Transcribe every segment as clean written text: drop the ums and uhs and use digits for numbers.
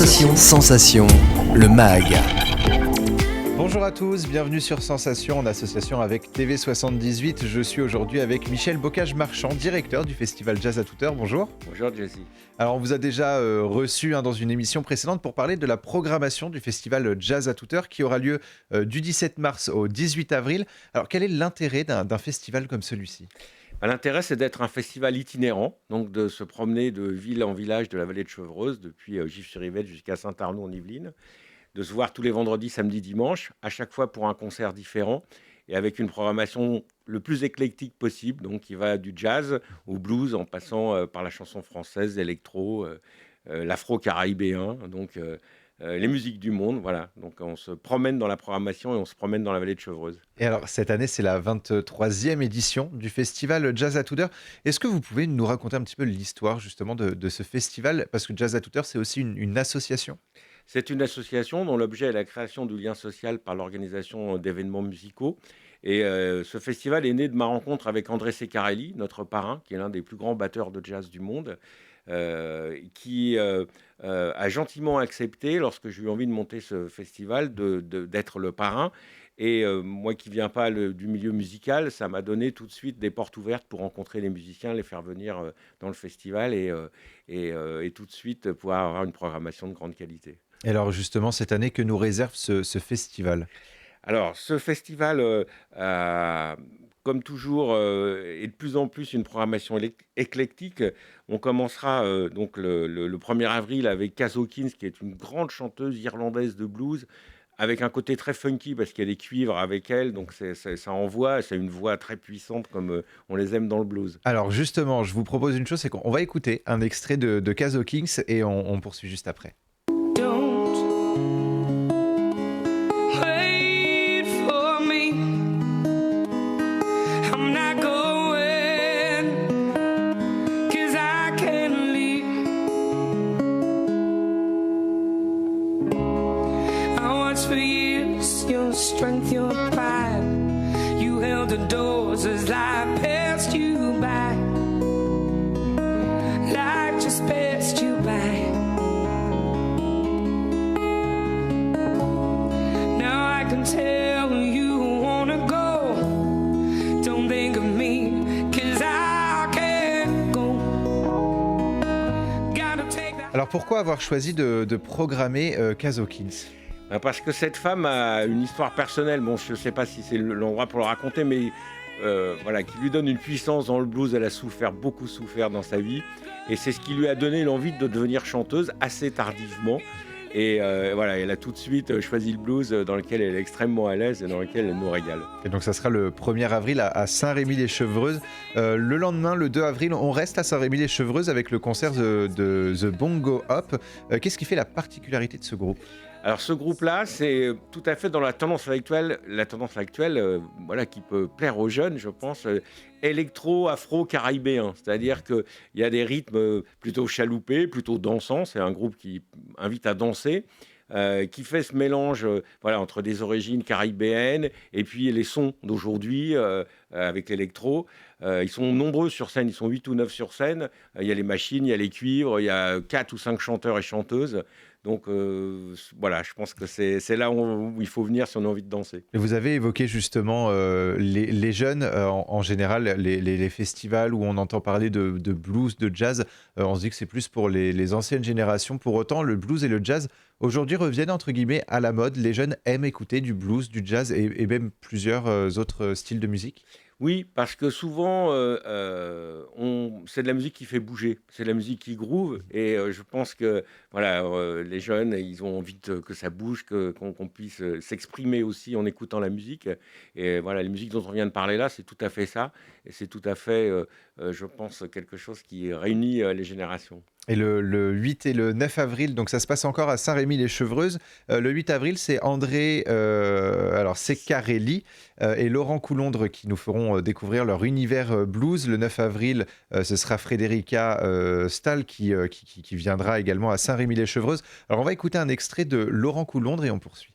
Sensation, le MAG. Bonjour à tous, bienvenue sur Sensation en association avec TV78. Je suis aujourd'hui avec Michel Bocage-Marchand, directeur du festival Jazz à toute heure. Bonjour. Bonjour Jesse. Alors on vous a déjà reçu dans une émission précédente pour parler de la programmation du festival Jazz à toute heure qui aura lieu du 17 mars au 18 avril. Alors quel est l'intérêt d'un festival comme celui-ci ? L'intérêt, c'est d'être un festival itinérant, donc de se promener de ville en village de la vallée de Chevreuse, depuis Gif-sur-Yvette jusqu'à Saint-Arnaud en Yvelines, de se voir tous les vendredis, samedis, dimanches, à chaque fois pour un concert différent, et avec une programmation le plus éclectique possible, donc qui va du jazz au blues, en passant par la chanson française, l'électro, l'afro-caribéen, donc les musiques du monde, voilà. Donc on se promène dans la programmation et on se promène dans la vallée de Chevreuse. Et alors cette année c'est la 23e édition du festival Jazz à toute heure. Est-ce que vous pouvez nous raconter un petit peu l'histoire justement de ce festival ? Parce que Jazz à toute heure c'est aussi une association. C'est une association dont l'objet est la création du lien social par l'organisation d'événements musicaux. Et ce festival est né de ma rencontre avec André Ceccarelli, notre parrain, qui est l'un des plus grands batteurs de jazz du monde, qui a gentiment accepté, lorsque j'ai eu envie de monter ce festival, d'être le parrain. Et moi qui ne viens pas du milieu musical, ça m'a donné tout de suite des portes ouvertes pour rencontrer les musiciens, les faire venir dans le festival et tout de suite pouvoir avoir une programmation de grande qualité. Et alors justement cette année que nous réserve ce festival ? Alors, ce festival, comme toujours, est de plus en plus une programmation éclectique. On commencera donc le 1er avril avec Kaz Hawkins, qui est une grande chanteuse irlandaise de blues, avec un côté très funky parce qu'il y a des cuivres avec elle, donc ça envoie, c'est une voix très puissante comme on les aime dans le blues. Alors justement, je vous propose une chose, c'est qu'on va écouter un extrait de Kaz Hawkins et on poursuit juste après. Strength, your pride. You held the doors as life passed you by. Life just passed you by. Now I can tell you wanna go. Don't think of me, 'cause I can't go. Gotta take that. Alors pourquoi avoir choisi de programmer Kaz Hawkins ? Parce que cette femme a une histoire personnelle, bon, je ne sais pas si c'est l'endroit pour le raconter, mais voilà, qui lui donne une puissance dans le blues. Elle a beaucoup souffert dans sa vie, et c'est ce qui lui a donné l'envie de devenir chanteuse assez tardivement. Et voilà, elle a tout de suite choisi le blues dans lequel elle est extrêmement à l'aise et dans lequel elle nous régale. Et donc ça sera le 1er avril à Saint-Rémy-les-Chevreuses. Le lendemain, le 2 avril, on reste à Saint-Rémy-les-Chevreuses avec le concert de The Bongo Hop. Qu'est-ce qui fait la particularité de ce groupe ? Alors ce groupe-là, c'est tout à fait dans la tendance actuelle, voilà, qui peut plaire aux jeunes, je pense, électro-afro-caribéen. C'est-à-dire qu'il y a des rythmes plutôt chaloupés, plutôt dansants. C'est un groupe qui invite à danser, qui fait ce mélange voilà, entre des origines caribéennes et puis les sons d'aujourd'hui avec l'électro. Ils sont nombreux sur scène, ils sont 8 ou 9 sur scène. Il y a les machines, il y a les cuivres, il y a 4 ou 5 chanteurs et chanteuses. Donc voilà, je pense que c'est là où il faut venir si on a envie de danser. Et vous avez évoqué justement les jeunes, en général, les festivals où on entend parler de blues, de jazz, on se dit que c'est plus pour les anciennes générations. Pour autant, le blues et le jazz, aujourd'hui, reviennent entre guillemets à la mode. Les jeunes aiment écouter du blues, du jazz et même plusieurs autres styles de musique. Oui, parce que souvent, c'est de la musique qui fait bouger, c'est de la musique qui groove, et je pense que voilà, les jeunes, ils ont envie que ça bouge, qu'on puisse s'exprimer aussi en écoutant la musique. Et voilà, les musiques dont on vient de parler là, c'est tout à fait ça, et c'est tout à fait, je pense, quelque chose qui réunit les générations. Et le 8 et le 9 avril, donc ça se passe encore à Saint-Rémy-les-Chevreuses. Le 8 avril, c'est André Ceccarelli et Laurent Coulondre qui nous feront découvrir leur univers blues. Le 9 avril, ce sera Frédérica Stahl qui viendra également à Saint-Rémy-les-Chevreuses. Alors on va écouter un extrait de Laurent Coulondre et on poursuit.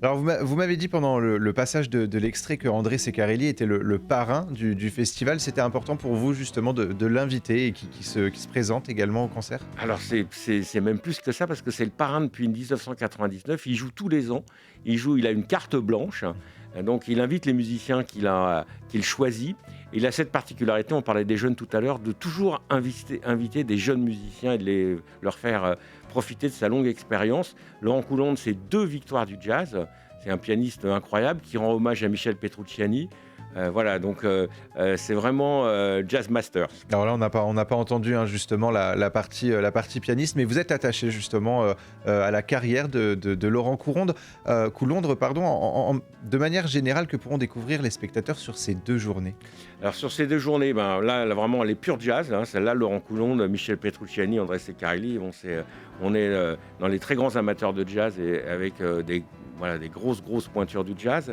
Alors vous m'avez dit pendant le passage de l'extrait que André Ceccarelli était le parrain du festival. C'était important pour vous justement de l'inviter et qui se présente également au concert? Alors c'est même plus que ça parce que c'est le parrain depuis 1999. Il joue tous les ans. Il a une carte blanche. Donc il invite les musiciens qu'il choisit. Il a cette particularité, on parlait des jeunes tout à l'heure, de toujours inviter des jeunes musiciens et de leur faire profiter de sa longue expérience. Laurent Coulondre, c'est 2 victoires du jazz. C'est un pianiste incroyable qui rend hommage à Michel Petrucciani. Voilà, donc c'est vraiment Jazz Masters. Alors là, on n'a pas entendu hein, justement la partie pianiste, mais vous êtes attaché justement à la carrière de Laurent Coulondre, pardon, de manière générale, que pourront découvrir les spectateurs sur ces 2 journées? Alors sur ces 2 journées, là vraiment, elle est pure jazz. Hein, celle-là, Laurent Coulondre, Michel Petrucciani, André Ceccarelli. Bon, on est dans les très grands amateurs de jazz et avec des grosses pointures du jazz.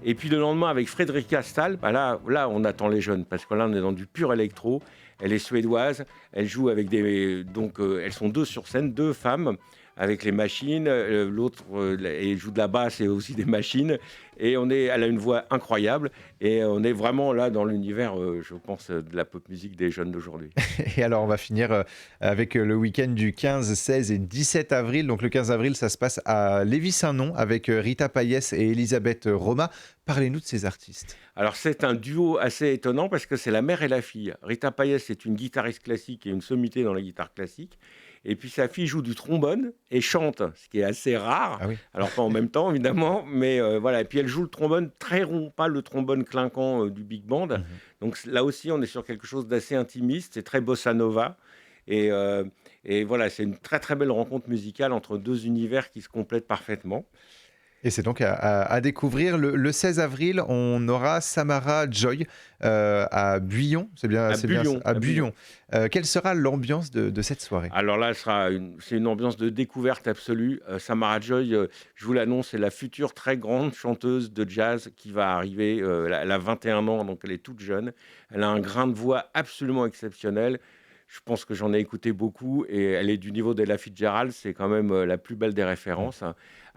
Et puis le lendemain, avec Fredrika Stahl, là, on attend les jeunes, parce que là, on est dans du pur électro. Elle est suédoise, elle joue avec elles sont 2 sur scène, 2 femmes, avec les machines. L'autre, elle joue de la basse et aussi des machines. Et elle a une voix incroyable. Et on est vraiment là dans l'univers, je pense, de la pop musique des jeunes d'aujourd'hui. Et alors, on va finir avec le week-end du 15, 16 et 17 avril. Donc le 15 avril, ça se passe à Lévis-Saint-Nom avec Rita Payès et Elisabeth Roma. Parlez-nous de ces artistes. Alors c'est un duo assez étonnant parce que c'est la mère et la fille. Rita Payès est une guitariste classique et une sommité dans la guitare classique. Et puis sa fille joue du trombone et chante, ce qui est assez rare. Ah oui. Alors pas en même temps évidemment, mais voilà. Et puis elle joue le trombone très rond, pas le trombone clinquant du big band. Donc là aussi on est sur quelque chose d'assez intimiste, c'est très bossa nova. Et voilà, c'est une très très belle rencontre musicale entre 2 univers qui se complètent parfaitement. Et c'est donc à découvrir le 16 avril, on aura Samara Joy à Buyon, c'est bien à Buyon. Quelle sera l'ambiance de cette soirée? Alors là, c'est une ambiance de découverte absolue. Samara Joy, je vous l'annonce, c'est la future très grande chanteuse de jazz qui va arriver. Elle a 21 ans, donc elle est toute jeune. Elle a un grain de voix absolument exceptionnel. Je pense que j'en ai écouté beaucoup et elle est du niveau d'Ella Fitzgerald, c'est quand même la plus belle des références.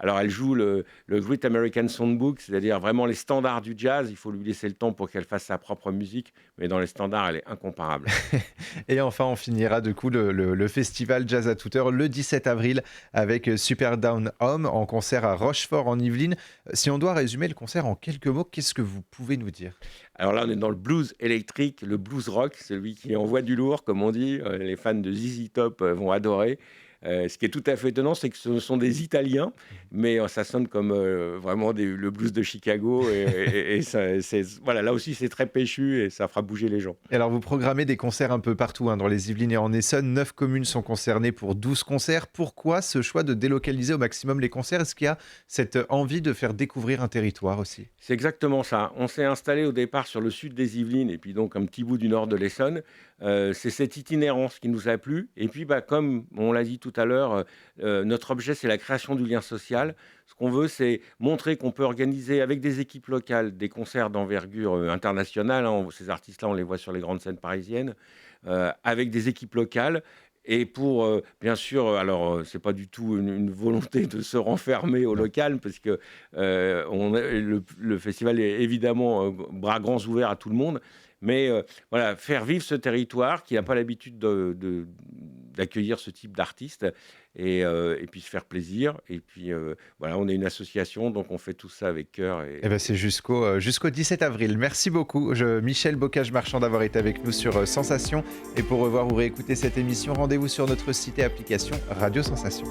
Alors elle joue le Great American Songbook, c'est-à-dire vraiment les standards du jazz. Il faut lui laisser le temps pour qu'elle fasse sa propre musique, mais dans les standards, elle est incomparable. Et enfin, on finira du coup le festival Jazz à toute heure le 17 avril avec Super Down Home en concert à Rochefort en Yvelines. Si on doit résumer le concert en quelques mots, qu'est-ce que vous pouvez nous dire? Alors là, on est dans le blues électrique, le blues rock, celui qui envoie du lourd, comme on dit. Les fans de ZZ Top vont adorer. Ce qui est tout à fait étonnant, c'est que ce sont des Italiens, mais ça sonne comme vraiment le blues de Chicago. Et voilà, là aussi, c'est très péchu et ça fera bouger les gens. Et alors, vous programmez des concerts un peu partout, hein, dans les Yvelines et en Essonne. 9 communes sont concernées pour 12 concerts. Pourquoi ce choix de délocaliser au maximum les concerts? Est-ce qu'il y a cette envie de faire découvrir un territoire aussi? C'est exactement ça. On s'est installé au départ sur le sud des Yvelines et puis donc un petit bout du nord de l'Essonne. C'est cette itinérance qui nous a plu. Et puis, comme on l'a dit tout à l'heure, notre objet, c'est la création du lien social. Ce qu'on veut, c'est montrer qu'on peut organiser avec des équipes locales des concerts d'envergure internationale. Hein. Ces artistes-là, on les voit sur les grandes scènes parisiennes, avec des équipes locales. Et pour, bien sûr, alors c'est pas du tout une volonté de se renfermer au local, parce que le festival est évidemment bras grands ouverts à tout le monde. Mais voilà, faire vivre ce territoire qui n'a pas l'habitude d'accueillir ce type d'artistes et puis se faire plaisir. Et puis voilà, on est une association, donc on fait tout ça avec cœur. Et ben c'est jusqu'au 17 avril. Merci beaucoup, Michel Bocage-Marchand, d'avoir été avec nous sur Sensation. Et pour revoir ou réécouter cette émission, rendez-vous sur notre site et application Radio Sensation.